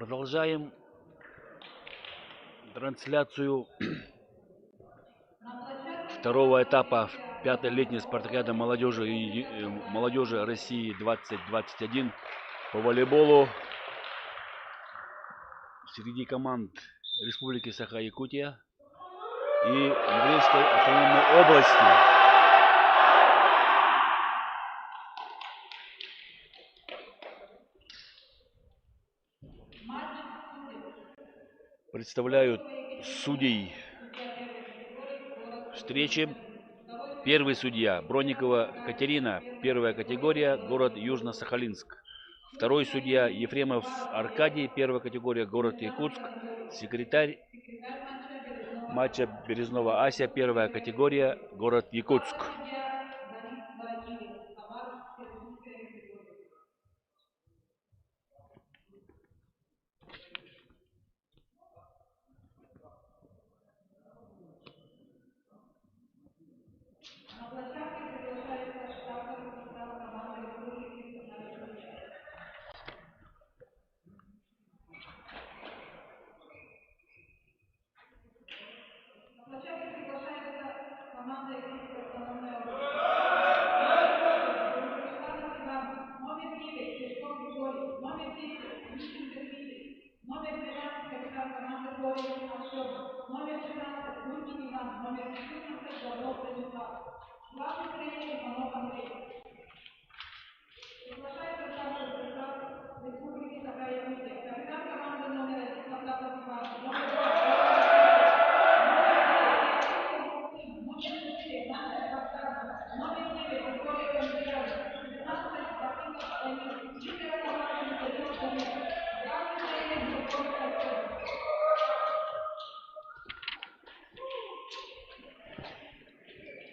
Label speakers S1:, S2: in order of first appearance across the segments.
S1: Продолжаем трансляцию второго этапа пятой летней спартакиады молодежи и молодежи России 2021 по волейболу среди команд Республики Саха-Якутия и Еврейской автономной области. Представляют судей встречи. Первый судья Бронникова Катерина, первая категория, город Южно-Сахалинск. Второй судья Ефремов Аркадий, первая категория, город Якутск. Секретарь матча Березнова Ася, первая категория, город Якутск.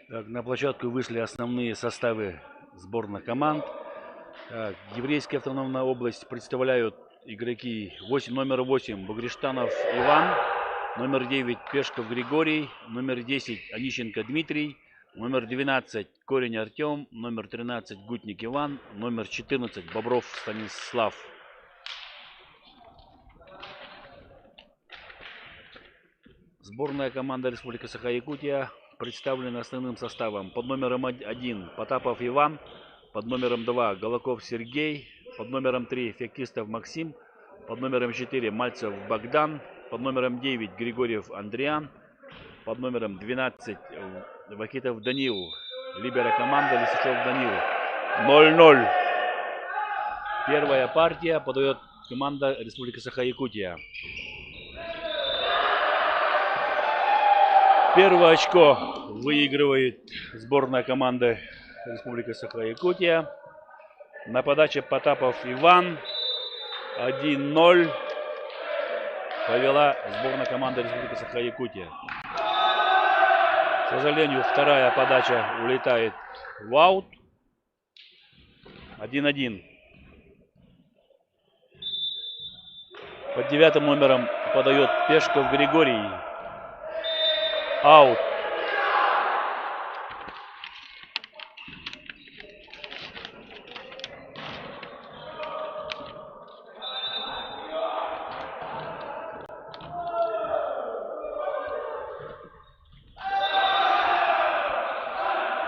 S1: Так, на площадку вышли основные составы сборных команд. Так, Еврейская автономная область представляют игроки номер 8 Бугриштанов Иван, номер 9 Пешков Григорий, номер 10 Онищенко Дмитрий, номер 12 Корень Артем, номер 13 Гутник Иван, номер 14 Бобров Станислав. Сборная команда Республики Саха-Якутия представлена основным составом: под номером 1 Потапов Иван, под номером 2 Голоков Сергей, под номером 3 Феоктистов Максим, под номером 4 Мальцев Богдан, под номером 9 Григорьев Андриан, под номером 12 Вахитов Данил. Либера команда Лисачев Данил. 0-0. Первая партия подает команда Республики Саха-Якутия. Первое очко выигрывает сборная команда Республики Саха-Якутия. На подаче Потапов Иван. 1-0. Повела сборная команда Республики Саха-Якутия. К сожалению, вторая подача улетает в аут. 1-1. Под 9 номером подает Пешков Григорий. Аут.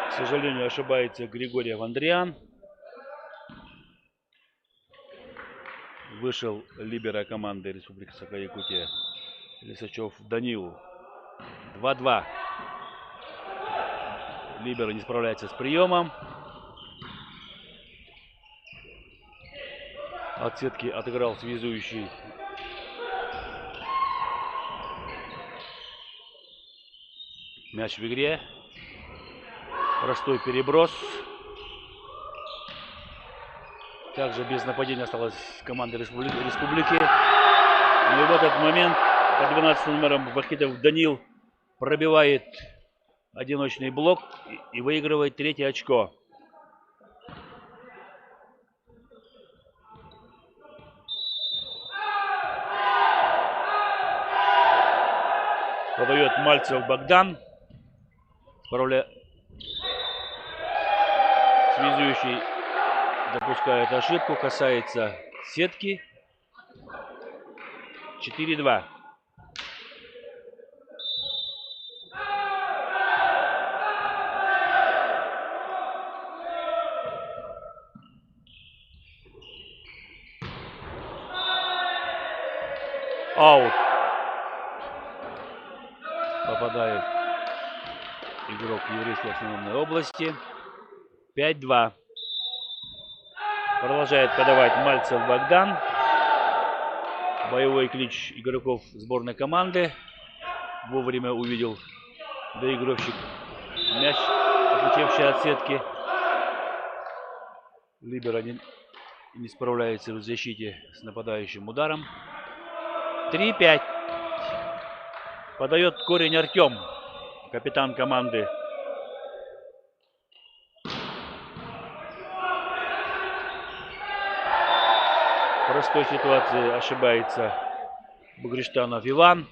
S1: К сожалению, ошибается Григорьев Андриан. Вышел либера команды Республики Саха-Якутия Лисачев Данил. 2-2. Либера не справляется с приемом. От сетки отыграл связующий. Мяч в игре. Простой переброс. Также без нападения осталась команда Республики. Но и в этот момент по 12 номером Вахитов Данил пробивает одиночный блок и выигрывает третье очко. Подает Мальцев Богдан. Связующий допускает ошибку, касается сетки. 4-2. Аут. Попадает игрок еврейской автономной области. 5-2. Продолжает подавать Мальцев Богдан. Боевой клич игроков сборной команды. Вовремя увидел доигровщик мяч, отлетевший от сетки. Либеро не справляется в защите с нападающим ударом. 3-5. Подает Корень Артем, капитан команды. В простой ситуации ошибается Бугриштанов Иван.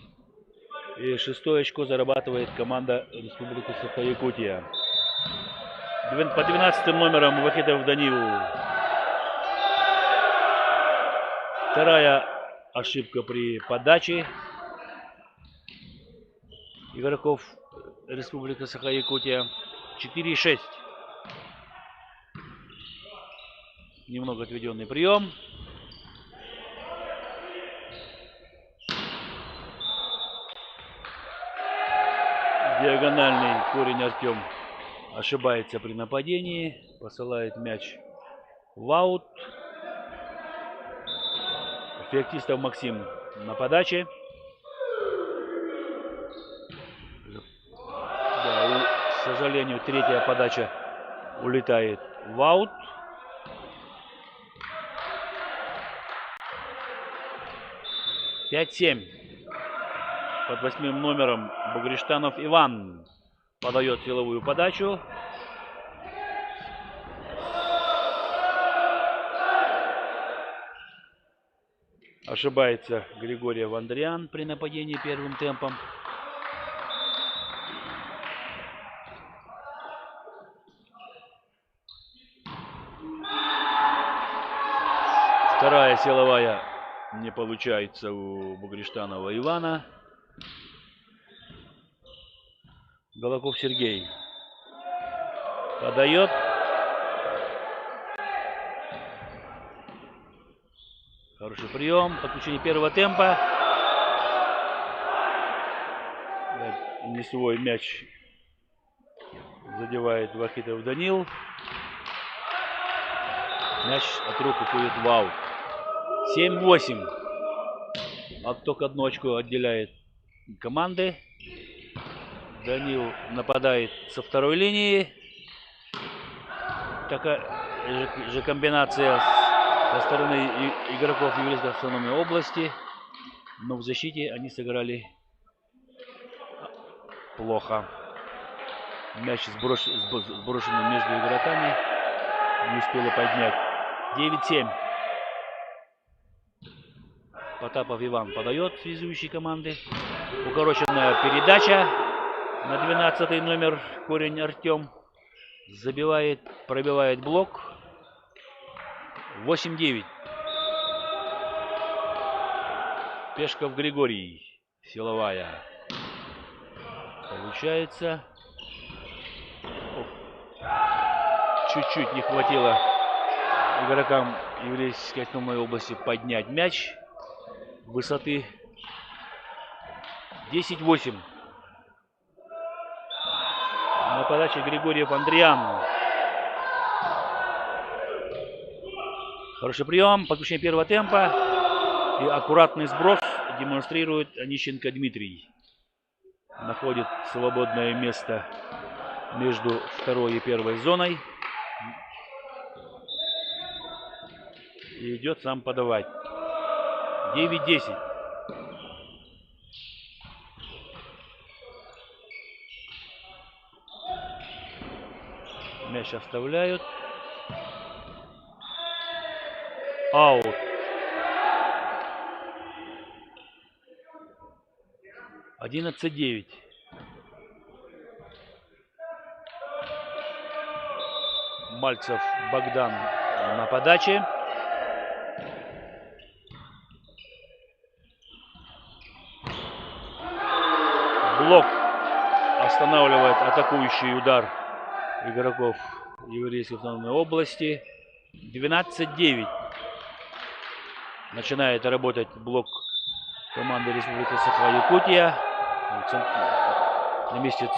S1: И 6-е очко зарабатывает команда Республики Саха-Якутия. По 12 номерам Вахитов Данил. Вторая ошибка при подаче игроков Республики Саха-Якутия. 4-6. Немного отведенный прием. Диагональный Корень Артем ошибается при нападении. Посылает мяч в аут. Феоктистов Максим на подаче. Да, к сожалению, третья подача улетает в аут. Пять-7. Под 8 номером Бугриштанов Иван подает силовую подачу. Ошибается Григорьев Андриан при нападении первым темпом. Вторая силовая не получается у Бугриштанова Ивана. Голоков Сергей подает. Хороший прием. Подключение первого темпа. Не свой мяч задевает Вахитов Данил. Мяч от рук уходит в аут. 7-8. Только одно очко отделяет команды. Данил нападает со второй линии. Такая же комбинация со стороны игроков еврейской автономной области. Но в защите они сыграли плохо. Мяч сброшен между игроками. Не успели поднять. 9-7. Потапов Иван подает связующей команды. Укороченная передача. На 12 номер Корень Артем забивает, пробивает блок. 8-9. Пешков Григорий. Силовая. Получается. Чуть-чуть не хватило игрокам еврейской автономной области поднять мяч. Высоты 10-8. На подаче Григорьев Андриан. Хороший прием. Подключение первого темпа. И аккуратный сброс демонстрирует Онищенко Дмитрий. Находит свободное место между второй и первой зоной. И идет сам подавать. 9-10. Мяч оставляют. Аут. Одиннадцать 9. Мальцев Богдан на подаче. Блок останавливает атакующий удар игроков Еврейской автономной области. 12-9. Начинает работать блок команды Республики Саха-Якутия. На месте,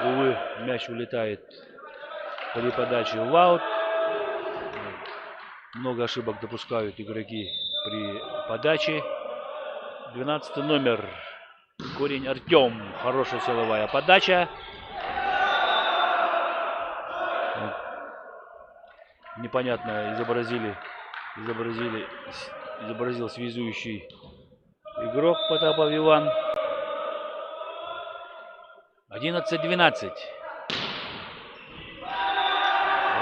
S1: увы, мяч улетает при подаче в аут. Много ошибок допускают игроки при подаче. 12 номер. Корень Артем. Хорошая силовая подача. Непонятно изобразил связующий игрок Потапов Иван. 11-12.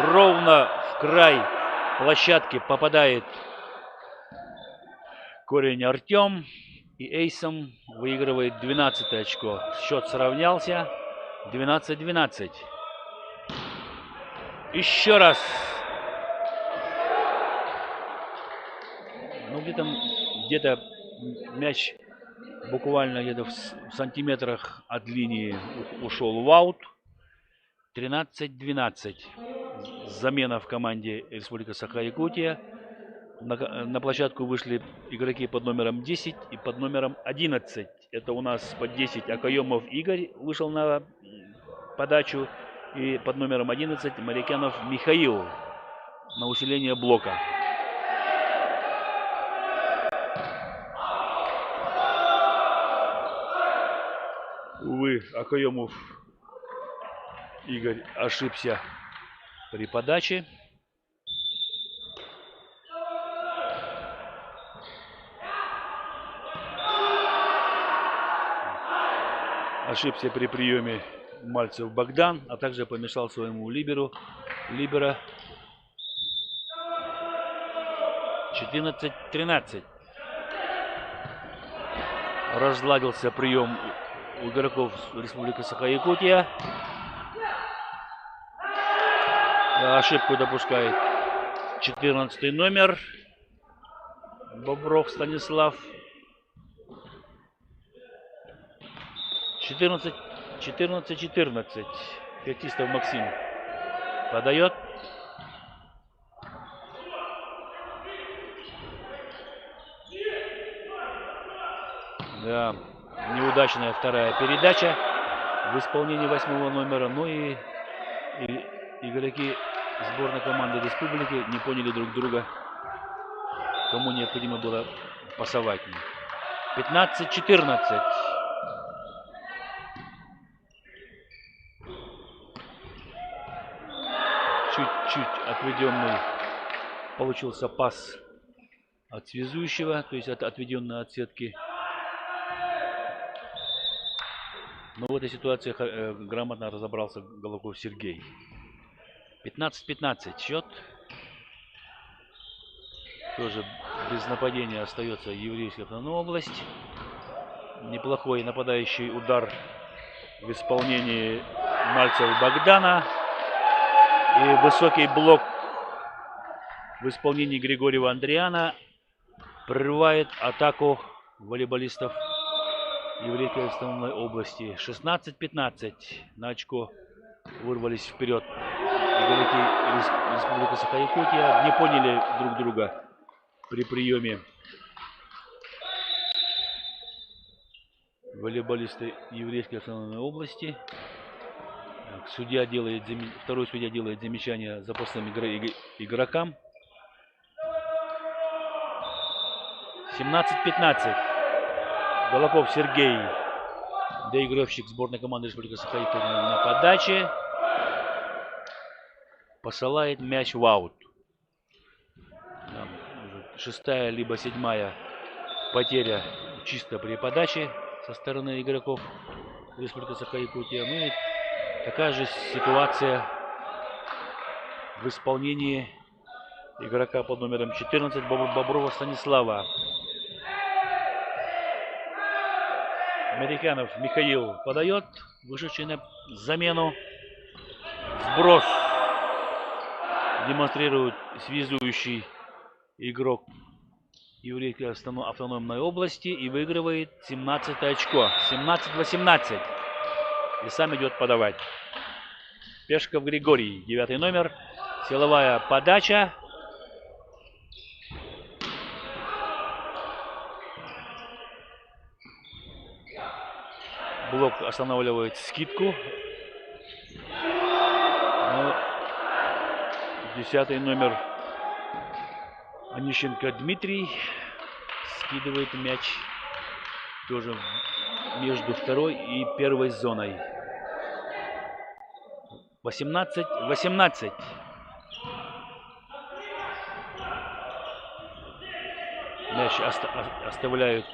S1: Ровно в край площадки попадает Корень Артем. И эйсом выигрывает 12 очко. Счет сравнялся. 12-12. Еще раз. Ну, где-то мяч буквально где-то в сантиметрах от линии ушел в аут. 13-12. Замена в команде Республика Саха-Якутия. На площадку вышли игроки под номером 10 и под номером 11. Это у нас под 10 Акаемов Игорь вышел на подачу. И под номером 11 Марикянов Михаил на усиление блока. Увы, Акаемов Игорь ошибся при подаче. Ошибся при приеме Мальцев Богдан, а также помешал своему либеру. 14-13. Разладился прием у игроков Республики Саха-Якутия. Ошибку допускает 14 номер. Бобров Станислав. 14-14. Феоктистов Максим подает. Да, неудачная вторая передача в исполнении 8 номера. Ну и игроки сборной команды Республики не поняли друг друга, кому необходимо было пасовать. 15-14. Чуть-чуть отведенный получился пас от связующего, то есть от отведенной от сетки. Но в этой ситуации грамотно разобрался Голоков Сергей. 15-15 счет. Тоже без нападения остается Еврейская автономная область. Неплохой нападающий удар в исполнении Мальцева Богдана. И высокий блок в исполнении Григорьева Андриана прерывает атаку волейболистов Еврейской автономной области. 16-15. На очко вырвались вперед игроки Республики Саха-Якутия. Не поняли друг друга при приеме волейболисты Еврейской автономной области. Второй судья делает замечание запасным игрокам. 17-15. Голоков Сергей, доигровщик сборной команды Республики Саха-Якутия, на подаче. Посылает мяч в аут. Шестая либо седьмая потеря чисто при подаче со стороны игроков Республики Саха-Якутия. Ну и такая же ситуация в исполнении игрока под номером 14 Боброва Станислава. Марикянов Михаил подает, вышедший на замену. Сброс демонстрирует связующий игрок еврейской автономной области и выигрывает 17 очко. 17-18. И сам идет подавать. Пешков Григорий, 9 номер. Силовая подача. Блок останавливает скидку. 10 номер Онищенко Дмитрий скидывает мяч тоже между второй и первой зоной. 18-18. Мяч оставляют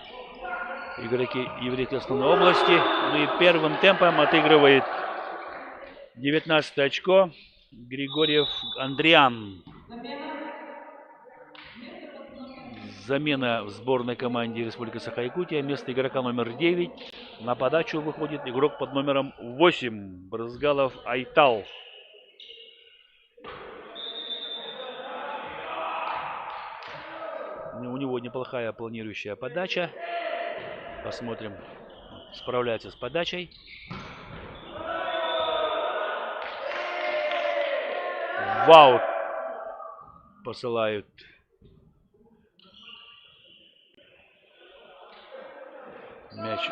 S1: игроки еврейской основной области. Ну и первым темпом отыгрывает 19 очко Григорьев Андриан. Замена в сборной команде Республики Саха-Якутия. Вместо игрока номер 9 на подачу выходит игрок под номером 8 Брызгалов Айтал. У него неплохая планирующая подача. Посмотрим, справляется с подачей. В аут посылают мяч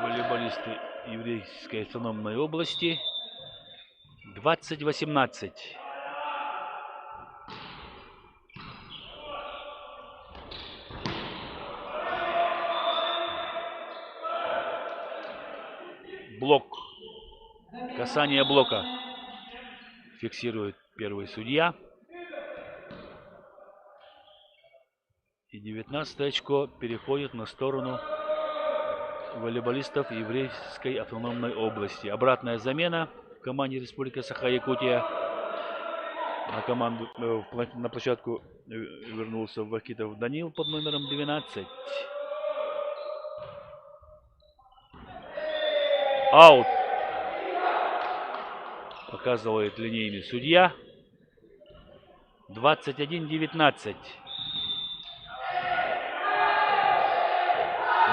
S1: волейболисты еврейской автономной области. 20-18. Блок. Касание блока. Фиксирует первый судья. И 19 очко переходит на сторону волейболистов еврейской автономной области. Обратная замена в команде Республики Саха-Якутия. На площадку вернулся Вахитов Данил под номером 12. Аут. Показывает линейный судья. 21-19.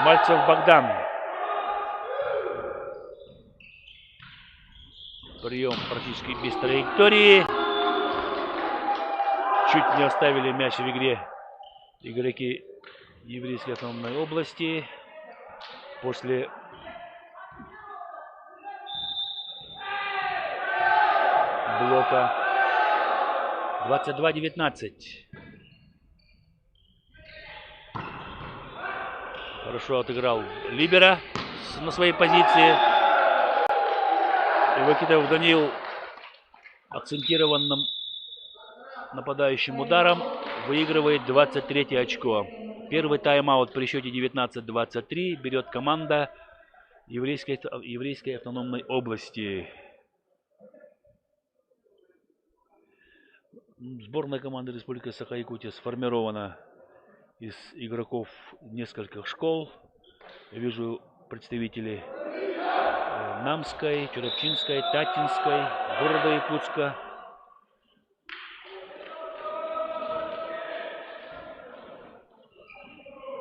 S1: Мальцев Богдан. Прием практически без траектории. Чуть не оставили мяч в игре игроки еврейской автономной области. После блока 22-19. Хорошо отыграл либера на своей позиции. И Вахитов Данил акцентированным нападающим ударом выигрывает 23 очко. Первый тайм-аут при счете 19-23 берет команда еврейской автономной области. Сборная команды Республики Саха-Якутия сформирована из игроков нескольких школ. Я вижу представителей Намской, Черепчинской, Татинской, города Якутска.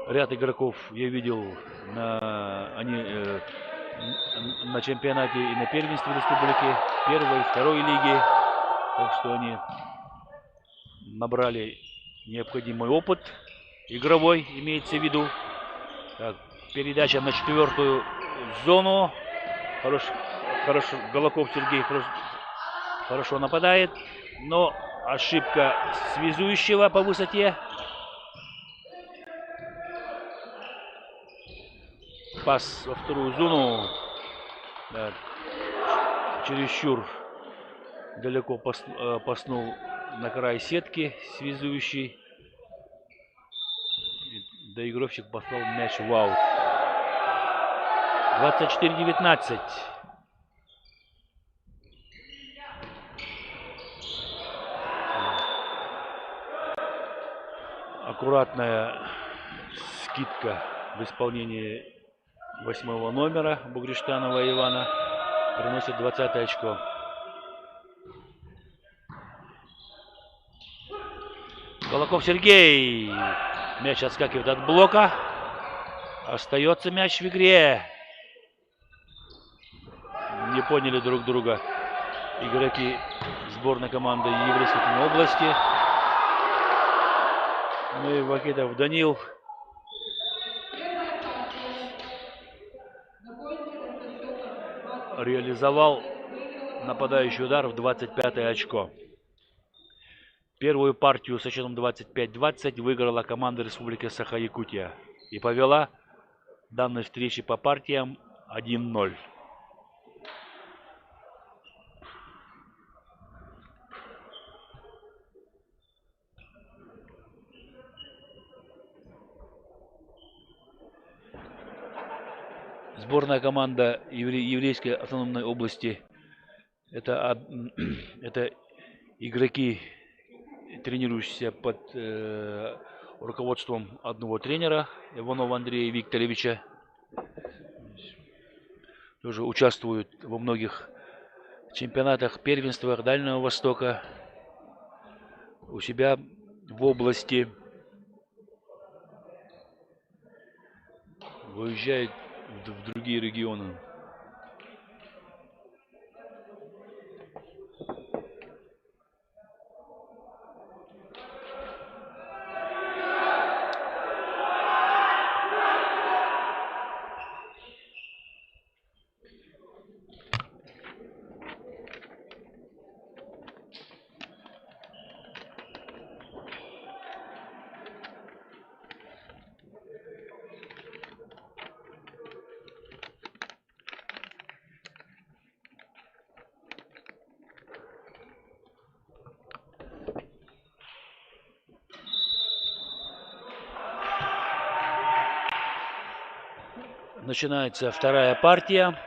S1: Ряд игроков я видел на чемпионате и на первенстве республики, первой и второй лиги. Так что они набрали необходимый опыт игровой, имеется в виду. Так, передача на 4-ю зону. Хорошо, Голоков Сергей хорошо нападает, но ошибка связующего по высоте. Пас во вторую зону. Да, чересчур далеко паснул на край сетки связующий. Доигровщик послал мяч в аут. 24-19. Аккуратная скидка в исполнении 8 номера Бугриштанова Ивана приносит 20 очко. Голоков Сергей. Мяч отскакивает от блока. Остается мяч в игре. Не поняли друг друга игроки сборной команды Еврейской области. Ну и Вахидов Данил реализовал нападающий удар в 25-е очко. Первую партию со счетом 25-20 выиграла команда Республики Саха-Якутия и повела данной встречи по партиям 1-0. Сборная команда Еврейской автономной области это игроки, тренирующиеся под руководством одного тренера, Иванова Андрея Викторовича. Тоже участвуют во многих чемпионатах, первенствах Дальнего Востока, у себя в области. Выезжают в другие регионы. Начинается вторая партия.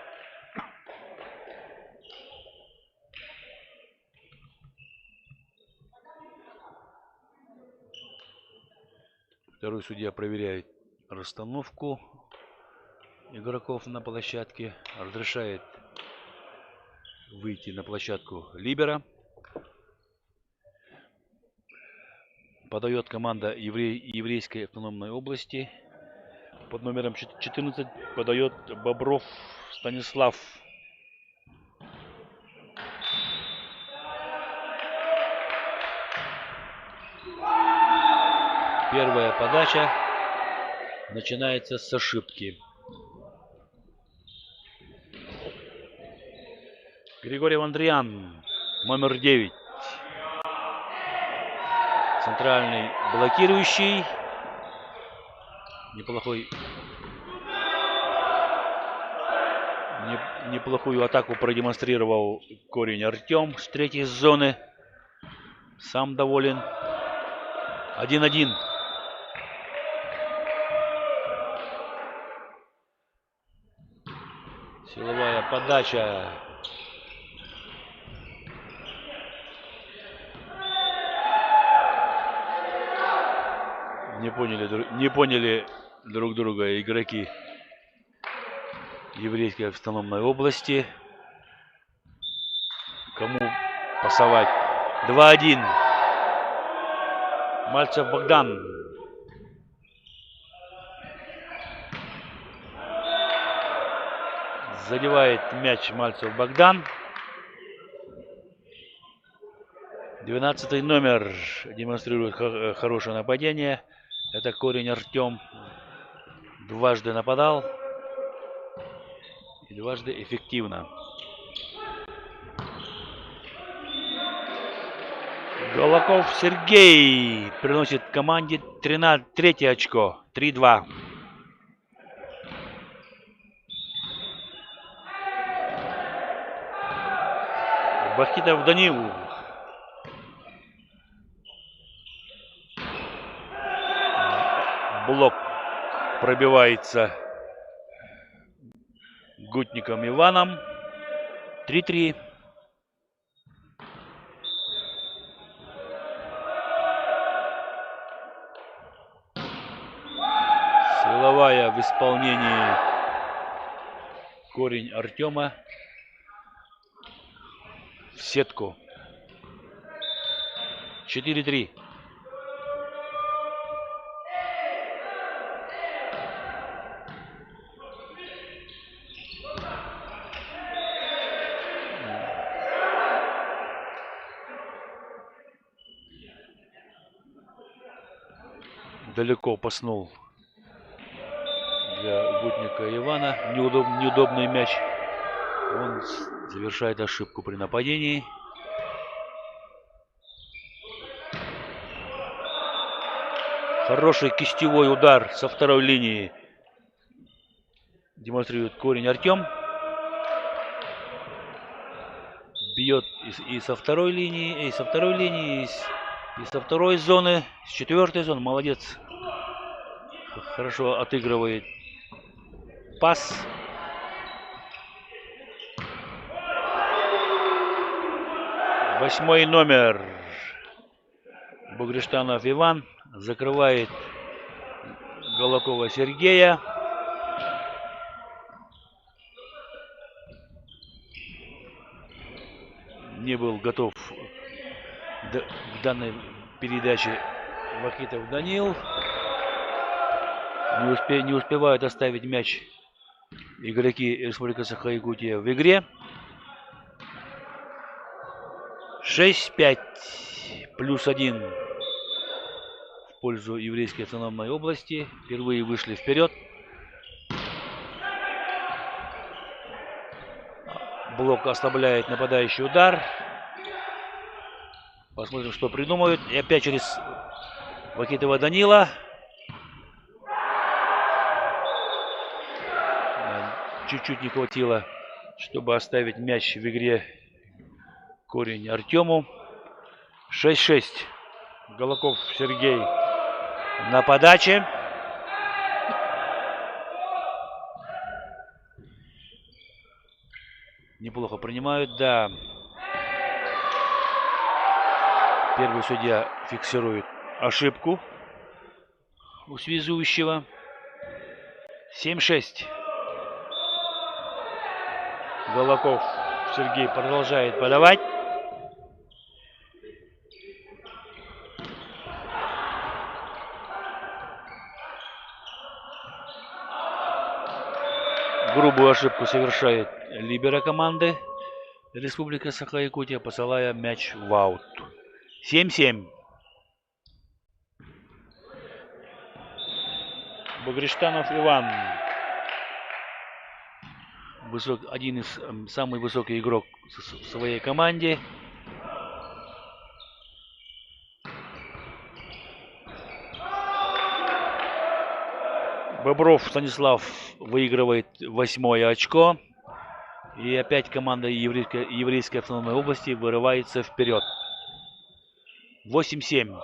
S1: Второй судья проверяет расстановку игроков на площадке. Разрешает выйти на площадку либера. Подает команда Еврейской автономной области. Под номером 14 подает Бобров Станислав. Первая подача начинается с ошибки. Григорий Андриан, номер 9. Центральный блокирующий. Неплохую атаку продемонстрировал Корень Артем с третьей зоны. Сам доволен. 1-1. Силовая подача. Не поняли друг друга игроки Еврейской автономной области. Кому пасовать? 2-1. Мальцев Богдан. Задевает мяч Мальцев Богдан. 12-й номер демонстрирует хорошее нападение. Это Корень Артем. Дважды нападал. И дважды эффективно. Голоков Сергей приносит команде третье очко. 3-2. Вахидов Данил. Блок пробивается Гутником Иваном. 3-3. Силовая в исполнении Корень Артема. В сетку. 4-3. далеко паснул для Гутника Ивана. Неудобный мяч. Он совершает ошибку при нападении. Хороший кистевой удар со второй линии демонстрирует Корень Артем. Бьет и со второй линии, и со второй линии, и со второй зоны, с четвертой зоны. Молодец. Хорошо отыгрывает пас. Восьмой номер. Бугриштанов Иван закрывает Голокова Сергея. Не был готов к данной передаче Вахитов Данил. Не успевают оставить мяч игроки Республики Саха-Якутия в игре. 6-5 плюс 1 в пользу еврейской автономной области. Впервые вышли вперед. Блок ослабляет нападающий удар. Посмотрим, что придумают. И опять через Вахитова Данила. Чуть-чуть не хватило, чтобы оставить мяч в игре Корень Артему. 6-6. Голоков Сергей на подаче. Неплохо принимают, да. Первый судья фиксирует ошибку у связующего. 7-6. Голоков Сергей продолжает подавать. Грубую ошибку совершает либеро команды Республика Саха-Якутия, посылая мяч в аут. 7-7. Бугриштанов Иван. Один из самый высокий игрок в своей команде. Бобров Станислав выигрывает 8-е очко. И опять команда еврейской автономной области вырывается вперед. 8-7.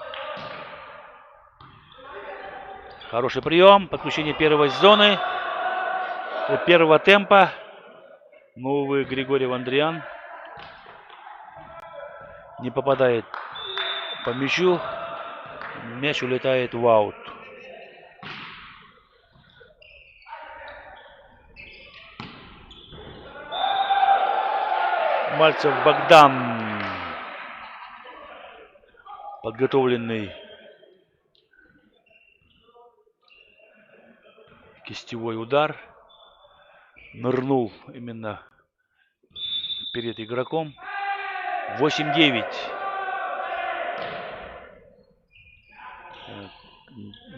S1: Хороший прием. Подключение первой зоны. Первого темпа. Новый Григорий Вандриан не попадает по мячу. Мяч улетает в аут. Мальцев Богдан. Подготовленный кистевой удар. Нырнул именно перед игроком. 8-9.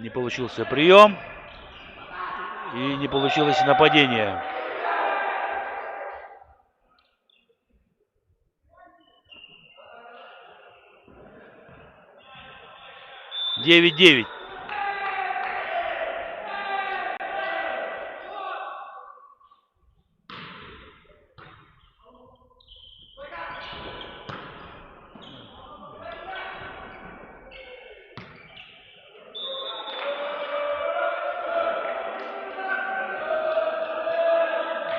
S1: Не получился прием. И не получилось нападение. 9-9.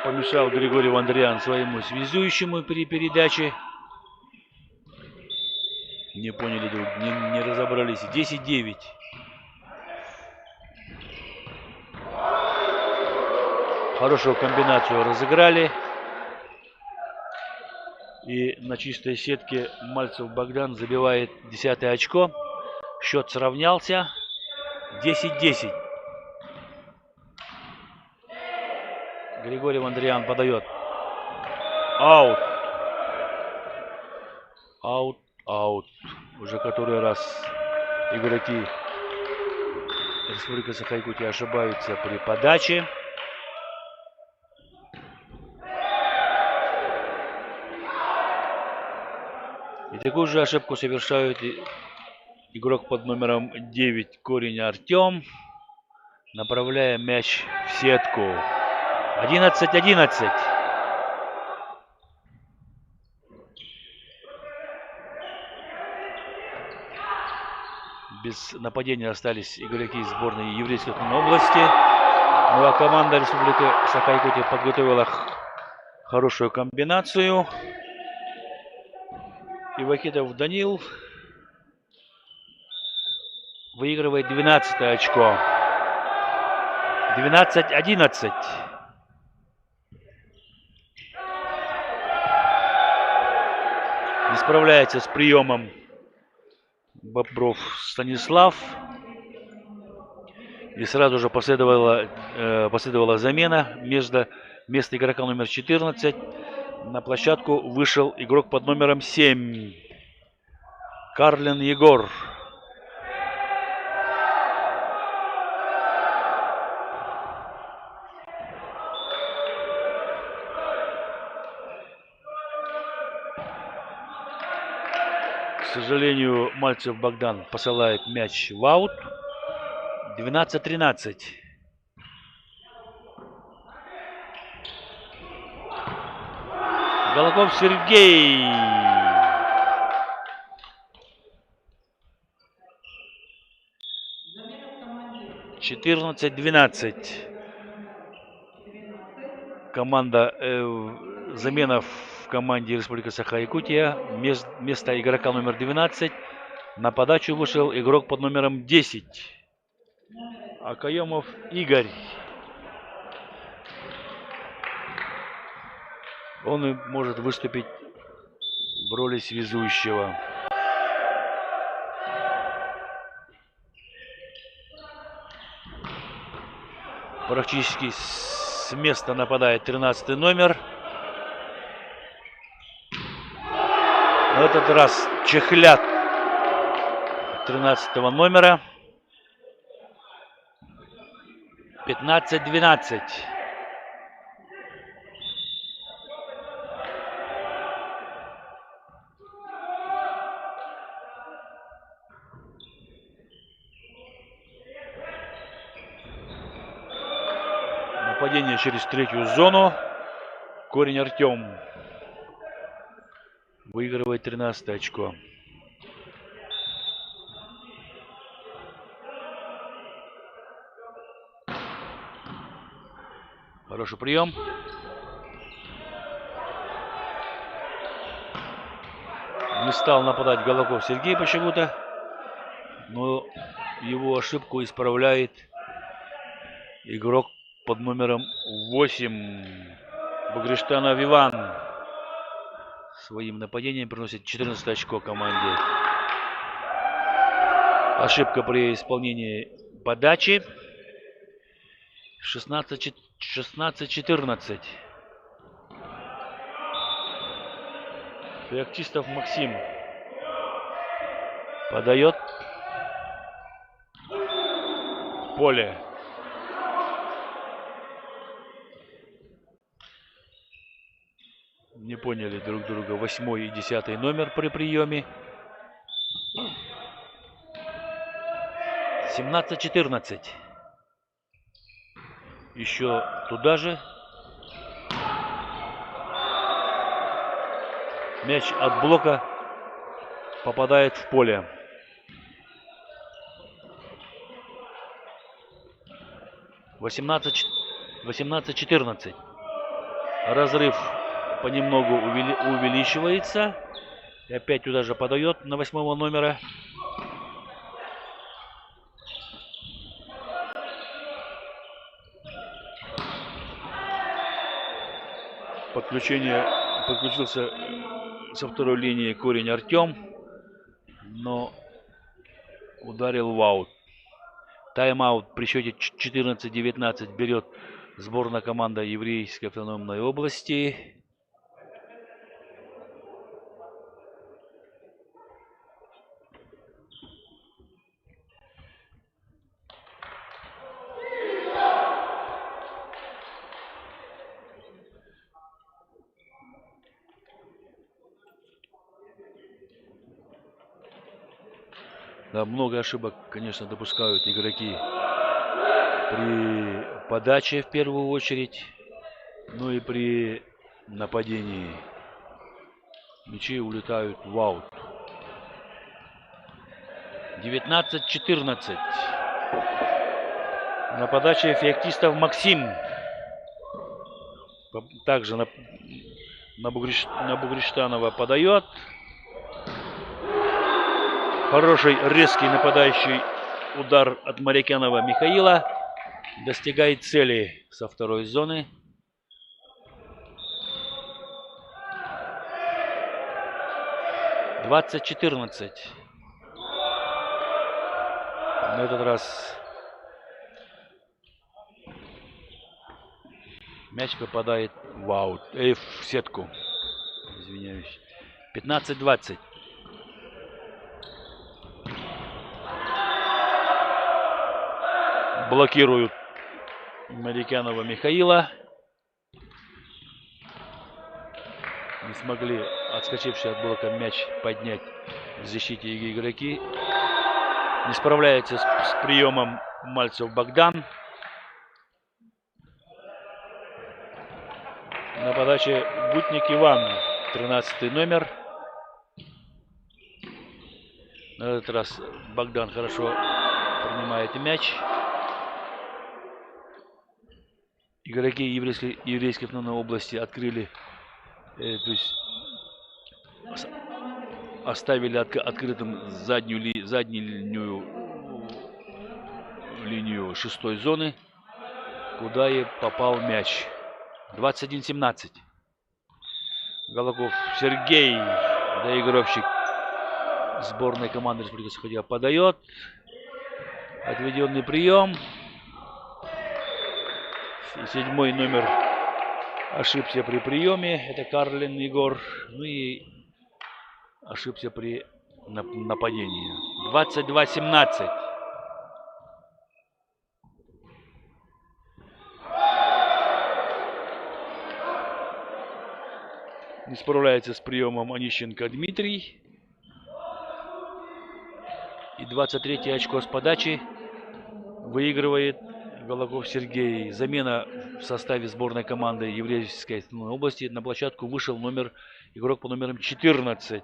S1: Помешал Григорий Вандриан своему связующему при передаче. Не поняли, не разобрались. 10-9. Хорошую комбинацию разыграли. И на чистой сетке Мальцев Богдан забивает 10-е очко. Счет сравнялся. 10-10. Григорий Вандриан подает. Аут. Аут. Аут. Уже который раз игроки Республика Саха-Якутия ошибаются при подаче. И такую же ошибку совершают игрок под номером 9 Корень Артем, направляя мяч в сетку. 11-11. Без нападения остались игроки сборной Еврейской автономной области. Ну а команда Республики Саха-Якутия подготовила хорошую комбинацию. И Вахитов Данил выигрывает 12 очко. 12-11. Не справляется с приемом Бобров Станислав. И сразу же последовала замена. Вместо игрока номер 14 на площадку вышел игрок под номером 7. Карлин Егор. К сожалению, Мальцев Богдан посылает мяч в аут. 12-13. Голоков Сергей. 14-12. Замена в команде Республика Саха-Якутия. Вместо игрока номер 12 на подачу вышел игрок под номером 10. Акаемов Игорь. Он и может выступить в роли связующего. Практически с места нападает 13 номер. На этот раз чехлят 13 номера. 15-12. Нападение через третью зону. Корень Артем выигрывает 13 очко. Хороший прием. Не стал нападать Голоков Сергей почему-то. Но его ошибку исправляет игрок под номером 8. Багриштанов Иван. Своим нападением приносит 14 очко команде. Ошибка при исполнении подачи. 16-14. Феоктистов Максим подает в поле. Не поняли друг друга 8 и 10 номер при приеме. 17-14. Еще туда же. Мяч от блока попадает в поле. 18-14. Разрыв понемногу увеличивается. И опять туда же подает на 8 номера. Подключился со второй линии Корень Артем, но ударил в аут. Тайм-аут при счете 14-19 берет сборная команда Еврейской автономной области. Да, много ошибок, конечно, допускают игроки при подаче в первую очередь, ну и при нападении. Мячи улетают в аут. 19-14. На подаче феоктистов Максим. Также на Бугриштанова подает. Хороший резкий нападающий удар от Марикянова Михаила. Достигает цели со второй зоны. На этот раз мяч попадает в аут, в сетку. Извиняюсь. 15-20. Блокируют Марикянова Михаила. Не смогли отскочившие от блока мяч поднять в защите игроки. Не справляется с приемом Мальцев Богдан. На подаче Гутник Иван, 13 номер. На этот раз Богдан хорошо принимает мяч. Игроки еврейской автономной области открыли, то есть оставили открытым заднюю линию шестой зоны, куда и попал мяч. 21-17. Голоков Сергей, доигровщик сборной команды Республики Саха-Якутия, подает. Отведенный прием. И 7-й номер ошибся при приеме. Это Карлин Егор. Ну и ошибся при нападении. 22-17. Не справляется с приемом Онищенко Дмитрий. И 23-е очко с подачи выигрывает Голоков Сергей. Замена в составе сборной команды еврейской автономной области. На площадку вышел игрок по номерам 14.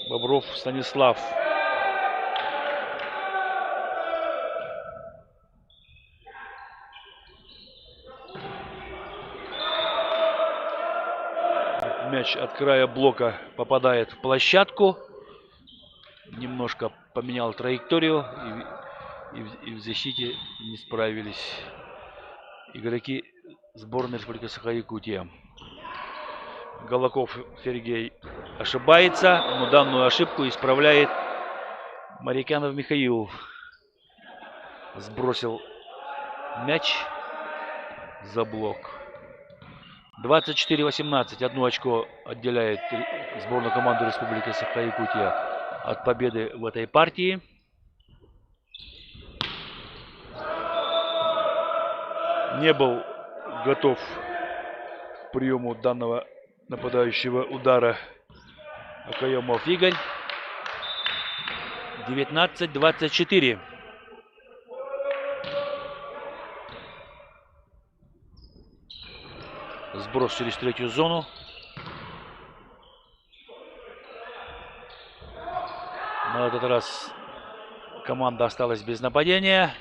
S1: Бобров Станислав. Мяч от края блока попадает в площадку. Немножко поменял траекторию. И в защите не справились игроки сборной Республики Саха-Якутия. Голоков Сергей ошибается, но данную ошибку исправляет Марикянов Михаил. Сбросил мяч за блок. 24-18. Одно очко отделяет сборную команду Республики Саха-Якутия от победы в этой партии. Не был готов к приему данного нападающего удара Акаемов Игорь. 19-24. Сброс через третью зону. На этот раз команда осталась без нападения.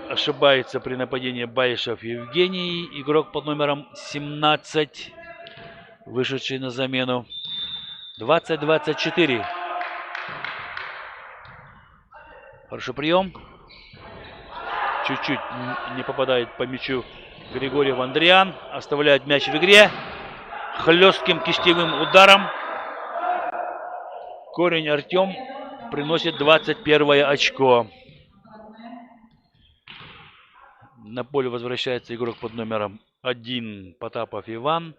S1: Ошибается при нападении Баишев Евгений. Игрок под номером 17, вышедший на замену. 20-24. Хороший прием. Чуть-чуть не попадает по мячу Григорьев Андриан. Оставляет мяч в игре. Хлестким кистевым ударом Корень Артем приносит 21 очко. На поле возвращается игрок под номером 1 Потапов Иван.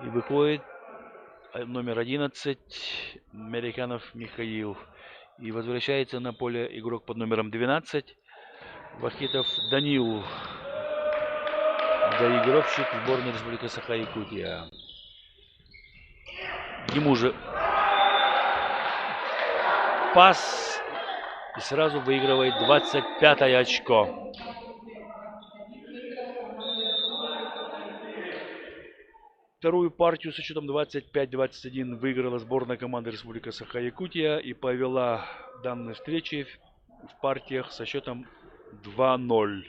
S1: И выходит номер 11 Марикянов Михаил. И возвращается на поле игрок под номером 12 Вахитов Данил. Доигровщик сборной Республики Саха-Якутия. Ему же пас. И сразу выигрывает 25-е очко. Вторую партию со счетом 25-21 выиграла сборная команды Республика Саха-Якутия и повела данной встречи в партиях со счетом 2-0.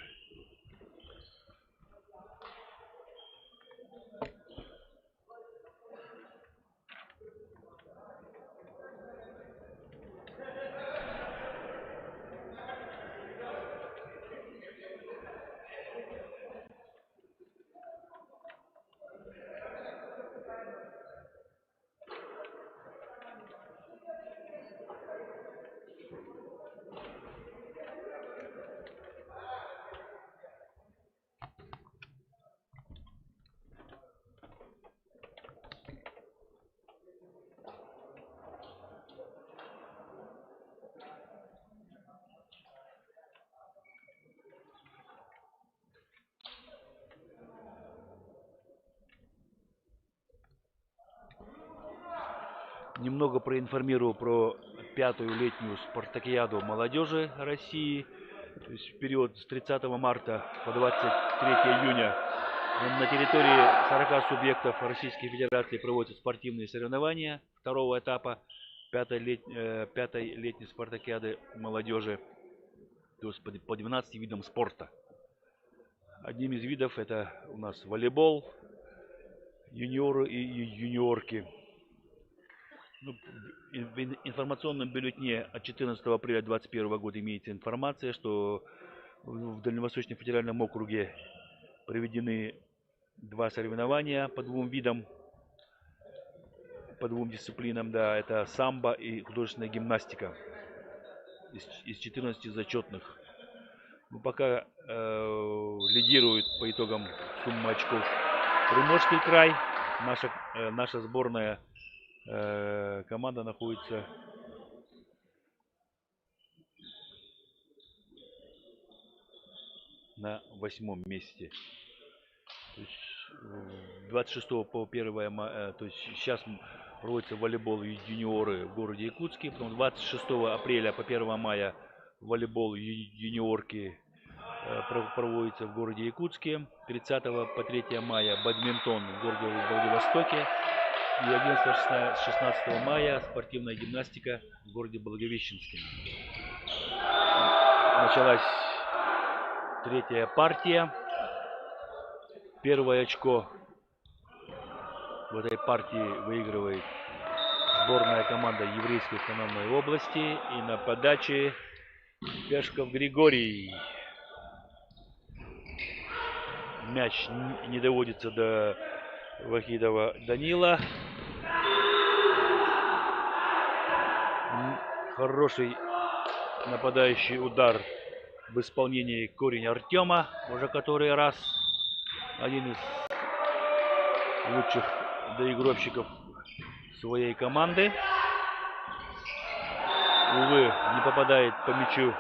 S1: Немного проинформирую про пятую летнюю спартакиаду молодежи России. То есть в период с 30 марта по 23 июня на территории 40 субъектов Российской Федерации проводятся спортивные соревнования второго этапа пятой летней спартакиады молодежи, то есть по 12 видам спорта. Одним из видов это у нас волейбол, юниоры и юниорки. В информационном бюллетене от 14 апреля 2021 года имеется информация, что в Дальневосточном федеральном округе проведены два соревнования по двум видам, по двум дисциплинам. Да, это самбо и художественная гимнастика из 14 зачетных. Ну, пока лидирует по итогам суммы очков Приморский край. Наша сборная команда находится на 8-м месте. То есть 26 по 1 мая, то есть сейчас проводится волейбол юниоры в городе Якутске. Потом 26 апреля по 1 мая волейбол юниорки проводится в городе Якутске. 30 по 3 мая бадминтон в городе Владивостоке. И 11-16 мая спортивная гимнастика в городе Благовещенске. Началась третья партия. Первое очко в этой партии выигрывает сборная команда Еврейской автономной области. И на подаче Пешков Григорий. Мяч не доводится до Вахидова Данила. Хороший нападающий удар в исполнении Корень Артема. Уже который раз. Один из лучших доигровщиков своей команды. Увы, не попадает по мячу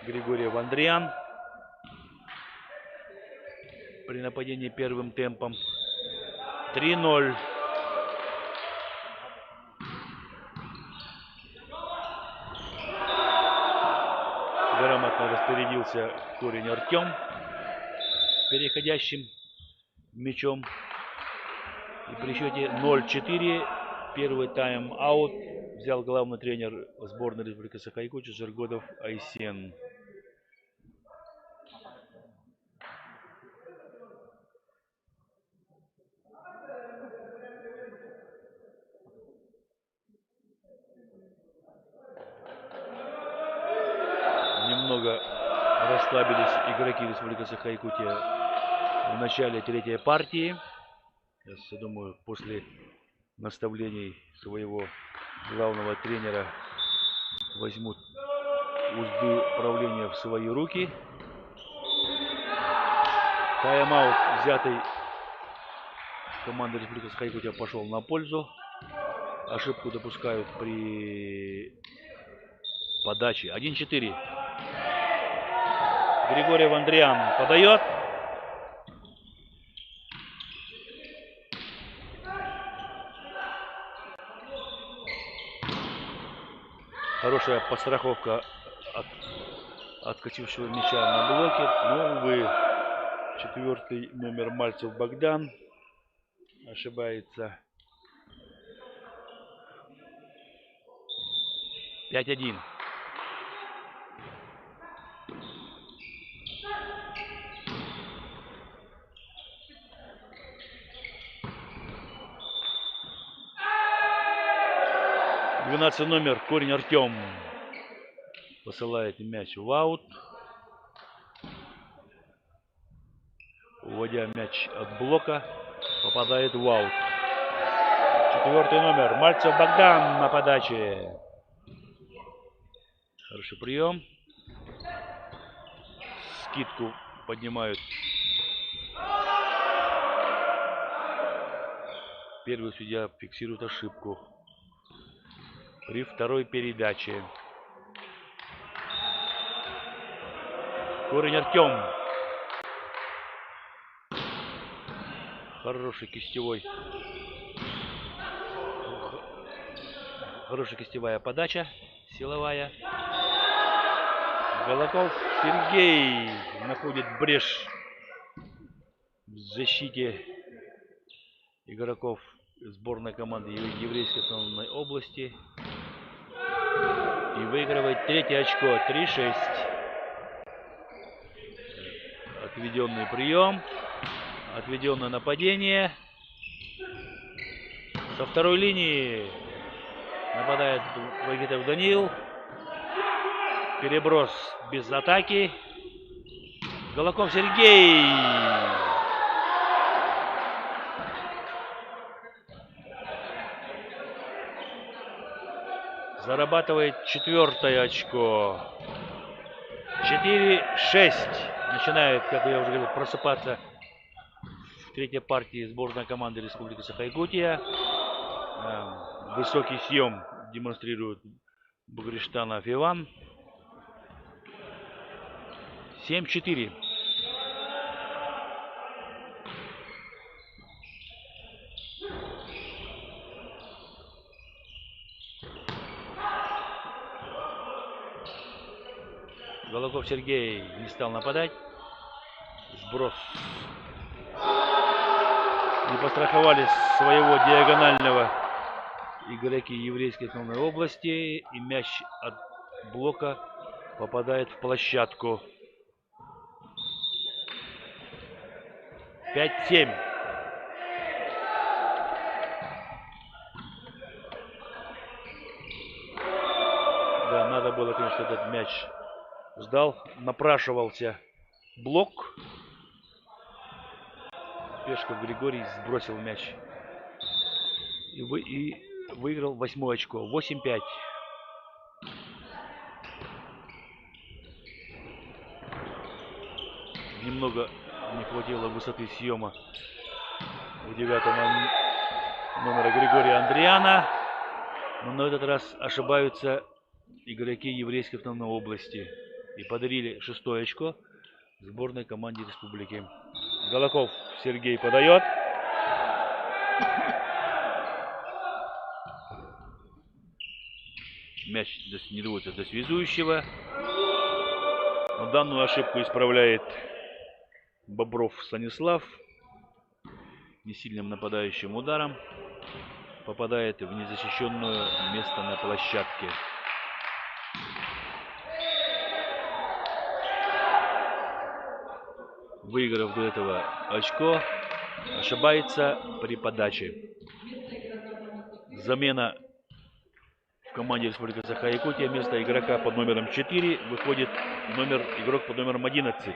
S1: Григорий Вандриан. При нападении первым темпом. 3-0. Грамотно распорядился Корень Артем с переходящим мячом. И при счете 0-4 первый тайм-аут взял главный тренер сборной Республики Саха-Якутия Жиргодов Айсен. Немного расслабились игроки Республики Саха-Якутия в начале третьей партии. Я думаю, после наставлений своего главного тренера возьмут узды управления в свои руки. Тайм-аут, взятый командой Республики Саха-Якутия, пошел на пользу. Ошибку допускают при подаче. 1-4. Григорий Вандриан подает. Хорошая подстраховка от отскочившего мяча на блоке. Но, увы, 4-й номер Мальцев Богдан ошибается. 5-1. Номер Корень Артем посылает мяч в аут, уводя мяч от блока, попадает в аут. 4-й номер Мальцев Богдан на подаче. Хороший прием. Скидку поднимают. Первый судья фиксирует ошибку при второй передаче. Корень Артем. Хороший кистевой. Хорошая кистевая подача. Силовая. Голоков Сергей находит брешь в защите игроков сборной команды Еврейской автономной области. И выигрывает третье очко. 3-6. Отведенный прием. Отведенное нападение. Со второй линии нападает Вагитов Даниил. Переброс без атаки. Голоков Сергей. Зарабатывает 4-е очко. 4-6. Начинает, как я уже говорил, просыпаться в третьей партии сборная команды Республики Саха-Якутия. Высокий съем демонстрирует Бугриштанов Иван. 7-4. Голоков Сергей не стал нападать. Сброс. Не постраховали своего диагонального игроки Еврейской автономной области. И мяч от блока попадает в площадку. 5-7. Да, надо было, конечно, этот мяч ждал. Напрашивался блок. Пешков Григорий сбросил мяч. И выиграл 8-е очко. 8-5. Немного не хватило высоты съема у 9-го номера Григория Андриана. Но на этот раз ошибаются игроки Еврейской автономной области. И подарили 6-е очко сборной команде республики. Голоков Сергей подает. Мяч не доводится до связующего. Но данную ошибку исправляет Бобров Станислав. Несильным нападающим ударом попадает в незащищенное место на площадке. Выиграв до этого очко, ошибается при подаче. Замена в команде Республики Саха-Якутия. Вместо игрока под номером 4 выходит игрок под номером 11.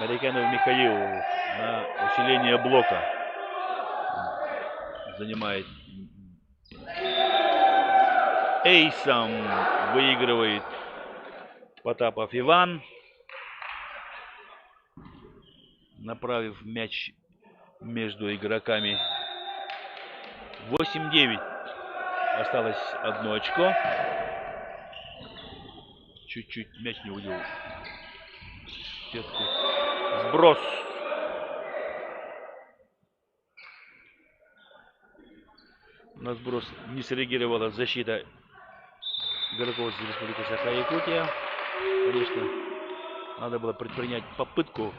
S1: Марикянов Михаил на усиление блока занимает. Эйсом выигрывает Потапов Иван, направив мяч между игроками. 8-9. Осталось 1 очко. Чуть-чуть мяч не увидел. Сетку. Сброс. На сброс не среагировала защита игроков из Республики Саха-Якутия. Конечно, надо было предпринять попытку.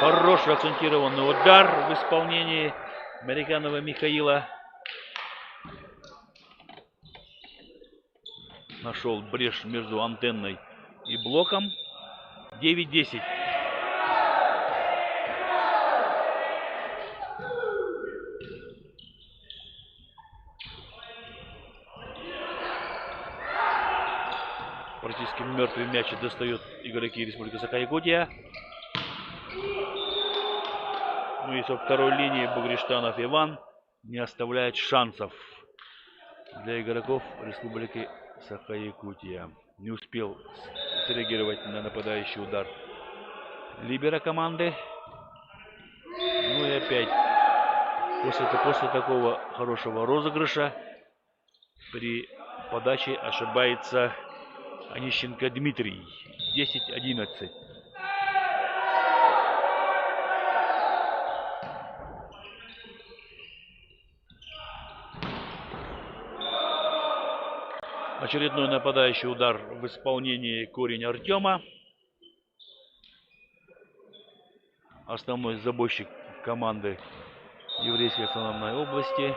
S1: Хороший акцентированный удар в исполнении Мариканова Михаила. Нашел брешь между антенной и блоком. 9-10. Практически мертвый мяч достают игроки Республики Саха-Якутия. Ну и со второй линии Бугриштанов Иван не оставляет шансов для игроков Республики Саха-Якутия. Не успел среагировать на нападающий удар либера команды. Ну и опять после такого хорошего розыгрыша при подаче ошибается Онищенко Дмитрий. 10-11. Очередной нападающий удар в исполнении Корень Артема. Основной забойщик команды Еврейской автономной области.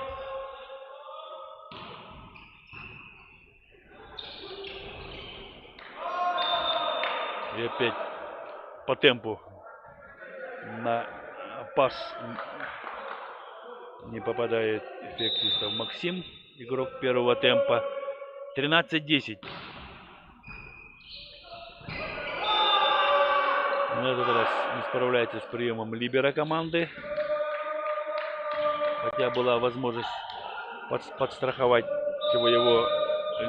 S1: И опять по темпу на пас не попадает эффектистов Максим, игрок первого темпа. 13-10. На этот раз не справляется с приемом либера команды. Хотя была возможность подстраховать своего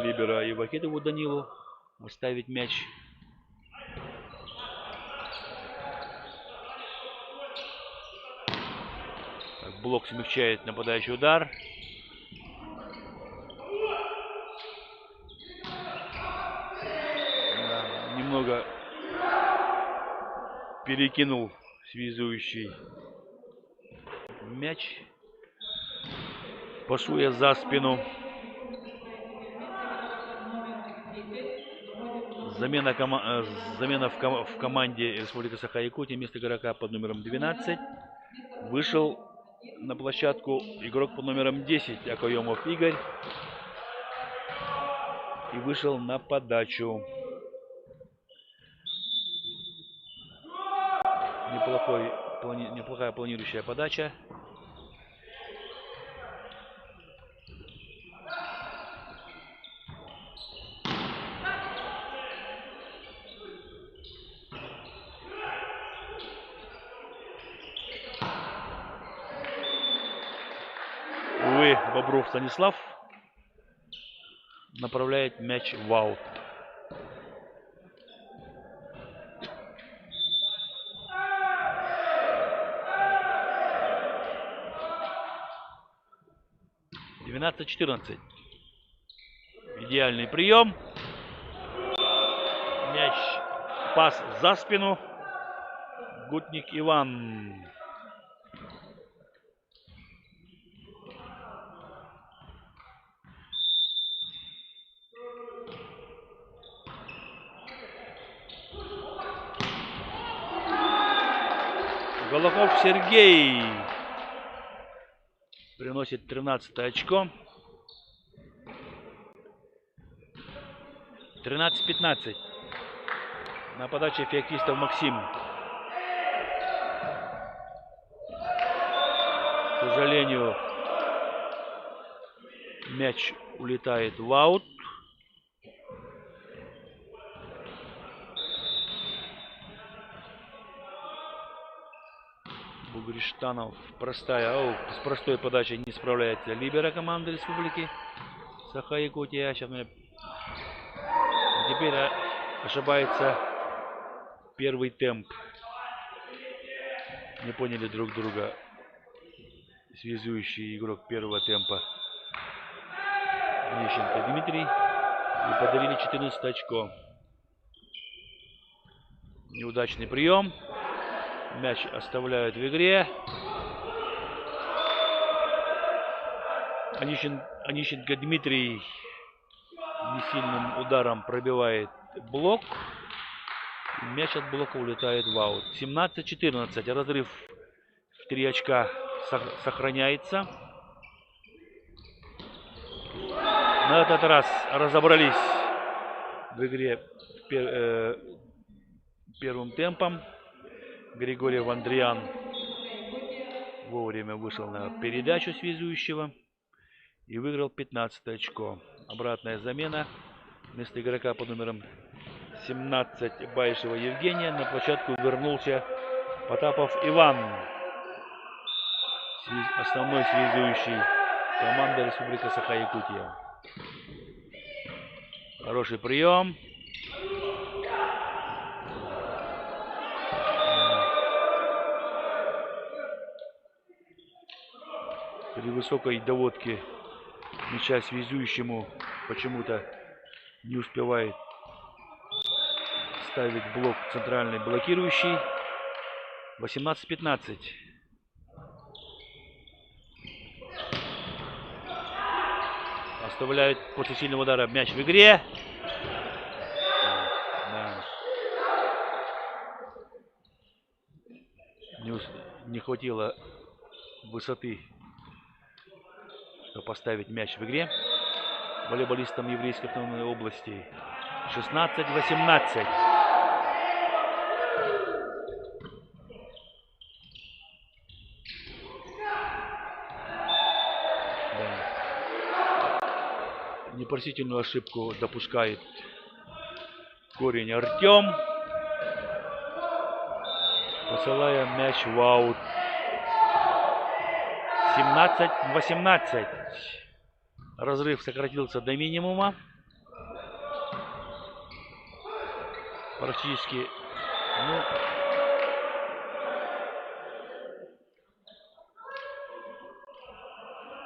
S1: либера Ивахитову Данилу, оставить мяч. Блок смягчает нападающий удар. Немного перекинул связующий мяч, пасуя за спину. Замена в команде Республики Саха-Якутия. Вместо игрока под номером 12 вышел на площадку игрок под номером 10 Акоемов Игорь. И вышел на подачу. Неплохая планирующая подача. Увы, Бобров Станислав направляет мяч в аут. Идеальный прием. Мяч, пас за спину. Гутник Иван. Голоков Сергей приносит 13 очко. 13-15. На подаче эффектистов Максим. К сожалению, мяч улетает в аут. Бугриштанов с простой подачей не справляется либера команды Республики Саха-Якутия. Теперь ошибается первый темп. Не поняли друг друга связующий игрок первого темпа Онищенко Дмитрий. И подарили 14 очко. Неудачный прием. Мяч оставляют в игре. Онищенко Дмитрий несильным ударом пробивает блок. Мяч от блока улетает в аут. 17-14. Разрыв в 3 очка сохраняется. На этот раз разобрались в игре первым темпом. Григорьев Андриан вовремя вышел на передачу связующего и выиграл 15 очко. Обратная замена. Вместо игрока под номером 17 Баишева Евгения на площадку вернулся Потапов Иван, основной связующий команды Республика Саха-Якутия. Хороший прием. При высокой доводке мяча связующему почему-то не успевает ставить блок центральный блокирующий. 18-15. Оставляют после сильного удара мяч в игре. Да. Не хватило высоты, чтобы поставить мяч в игре волейболистам Еврейской автономной области. 16-18. Непростительную ошибку допускает Корень Артем, посылая мяч в аут. 17-18. Разрыв сократился до минимума. Практически,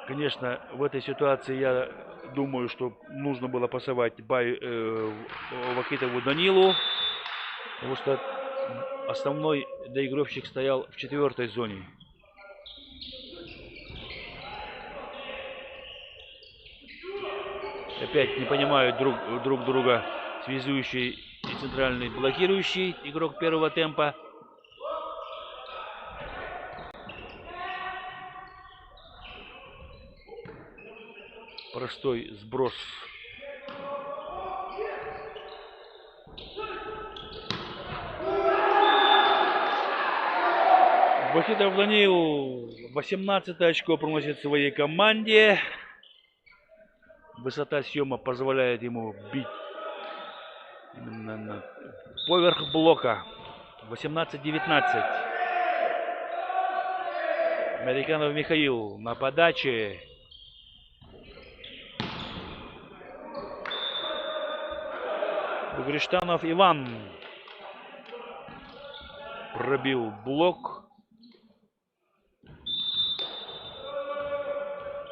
S1: конечно, в этой ситуации я думаю, что нужно было пасовать Вахитову Данилу, потому что основной доигровщик стоял в 4-й зоне. Опять не понимают друг друга связующий и центральный блокирующий игрок первого темпа. Простой сброс. Вахитов Данил 18 очко приносит своей команде. Высота съема позволяет ему бить именно поверх блока. 18-19. Американов Михаил на подаче. Бугриштанов Иван пробил блок.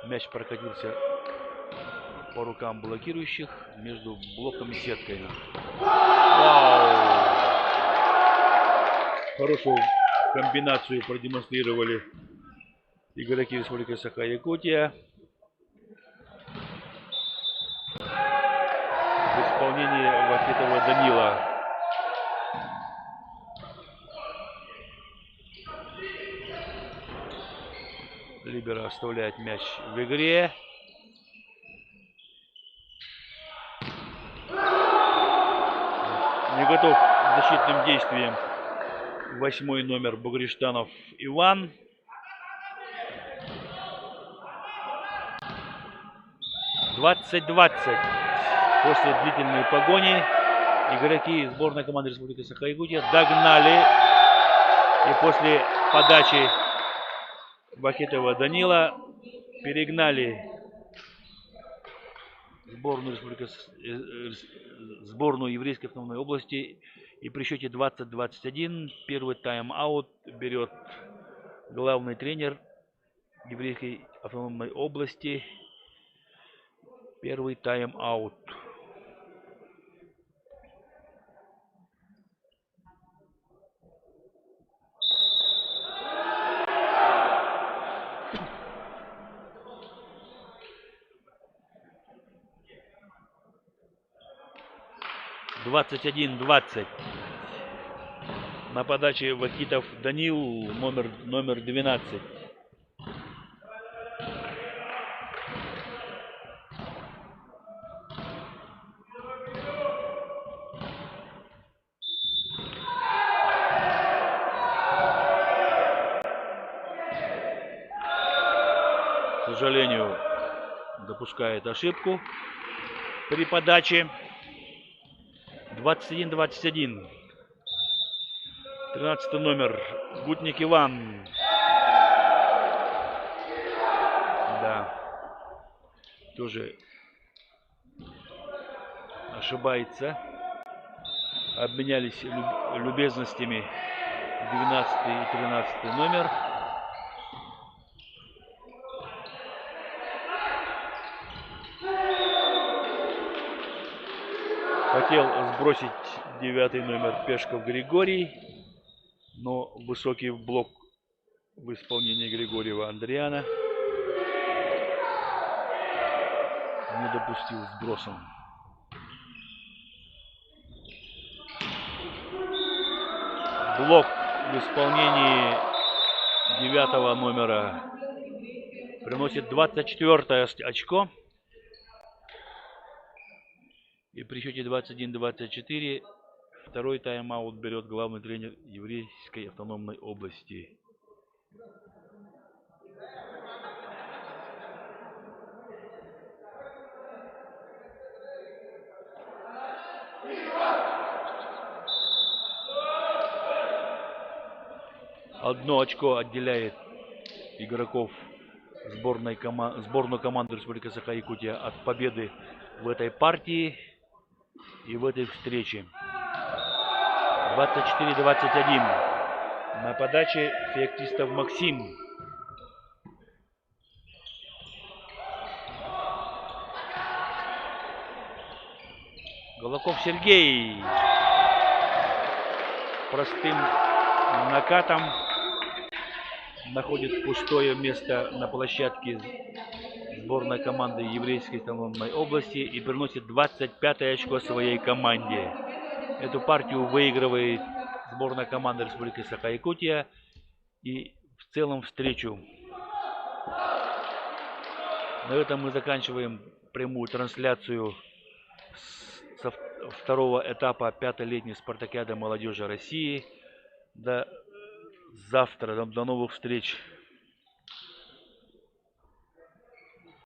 S1: Мяч прокатился по рукам блокирующих между блоком и сеткой. Вау! Хорошую комбинацию продемонстрировали игроки Республики Саха-Якутия. В исполнении Вахитова Данила. Либеро оставляет мяч в игре. Не готов к защитным действиям 8-й номер Бугриштанов Иван. (20-20). После длительной погони игроки сборной команды Республики Саха-Якутия догнали. И после подачи Вахитова Данила перегнали сборную Еврейской автономной области. И при счете 20-21 первый тайм-аут берет главный тренер Еврейской автономной области. Первый тайм-аут. 21-20. На подаче Вахитов Данил, номер 12. К сожалению, допускает ошибку при подаче. 21-21. 13 номер Гутник Иван. Да. Тоже ошибается. Обменялись любезностями 12 и 13 номер. Хотел сбросить 9 номер Пешков Григорий, но высокий блок в исполнении Григорьева Андриана не допустил сброса. Блок в исполнении 9 номера приносит 24 очко. И при счете 21-24 второй тайм-аут берет главный тренер Еврейской автономной области. Одно очко отделяет игроков сборную команды Республики Саха-Якутия от победы в этой партии и в этой встрече. 24-21. На подаче Феоктистов Максим. Голоков Сергей. Простым накатом находит пустое место на площадке сборной команды Еврейской автономной области и приносит 25 очко своей команде. Эту партию выигрывает сборная команда Республики Саха-Якутия и в целом встречу. На этом мы заканчиваем прямую трансляцию со второго этапа 5-й летней спартакиады молодежи России. До завтра, до новых встреч.